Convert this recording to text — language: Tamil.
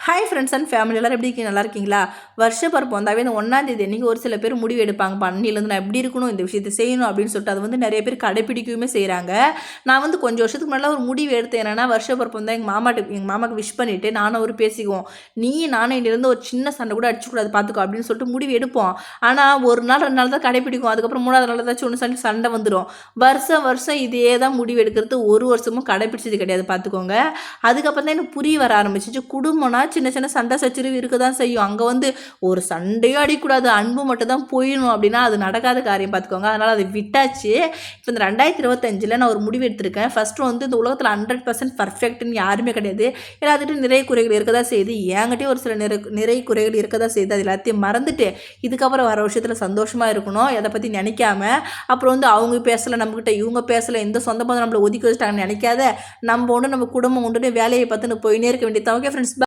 ஹாய் ஃப்ரெண்ட்ஸ் அண்ட் ஃபேமிலி எல்லோரும் எப்படி இருக்கீங்க? நல்லா இருக்கீங்களா? வருஷ பிறப்பு வந்தாவே இந்த 1ஆம் தேதி அன்றைக்கி ஒரு சில பேர் முடிவு எடுப்பாங்க. அன்னிலேருந்து நான் எப்படி இருக்கணும், இந்த விஷயத்தை செய்யணும் அப்படின்னு சொல்லிட்டு அது வந்து நிறைய பேர் கடைப்பிடிக்கவுமே செய்கிறாங்க. நான் வந்து கொஞ்சம் வருஷத்துக்கு முன்னாடி ஒரு முடிவு எடுத்தேன். என்னென்னா வருஷ பிறப்பு வந்தால் எங்கள் மாமாவுக்கு விஷ் பண்ணிவிட்டு நானும் அவர் பேசிக்குவோம். நீ நானும் இதிலேருந்து ஒரு சின்ன சண்டை கூட அடிச்சுக்கூடாது பார்த்துக்கோ அப்படின்னு சொல்லிட்டு முடிவு எடுப்போம். ஆனால் ஒரு நாள் 2 நாள் தான் கடைப்பிடிக்கும். அதுக்கப்புறம் 3வது நாள் ஏதாச்சும் ஒன்று சண்டை வந்துடும். வருஷம் இதே தான் முடிவு எடுக்கிறது. ஒரு வருஷமும் கடைப்பிடிச்சது கிடையாது பார்த்துக்கோங்க. அதுக்கப்புறம் தான் எனக்கு புரிய வர ஆரம்பிச்சிச்சு. குடும்பம்னா சின்ன சின்ன சண்டை சச்சரவு இருக்க தான் செய்யும். அங்கே வந்து ஒரு சண்டையும் அடிக்கூடாது, அன்பு மட்டும் தான் போயிடணும் அப்படின்னா அது நடக்காத காரியம் பார்த்துக்கோங்க. அதனால் அதை விட்டாச்சு. இப்போ இந்த 2025 நான் ஒரு முடிவு எடுத்திருக்கேன். ஃபஸ்ட்டு வந்து இந்த உலகத்தில் 100% பர்ஃபெக்ட்னு யாருமே கிடையாது. எல்லாத்துட்டும் நிறைய குறைகள் இருக்க தான் செய்யுது. என்கிட்டயும் ஒரு சில நிறைய குறைகள் இருக்க தான் செய்யுது. அது எல்லாத்தையும் மறந்துட்டு இதுக்கப்புறம் வர விஷயத்தில் சந்தோஷமாக இருக்கணும். எதை பற்றி நினைக்காம அப்புறம் வந்து அவங்க பேசலை, நம்மக்கிட்ட இவங்க பேசலை, எந்த சொந்த பந்தம் நம்மளை ஒதுக்கி வச்சுட்டாங்கன்னு நினைக்காத நம்ம ஒன்று நம்ம குடும்பம் உண்டு வேலையை பார்த்துன்னு போயினே இருக்க வேண்டியது. Okay friends.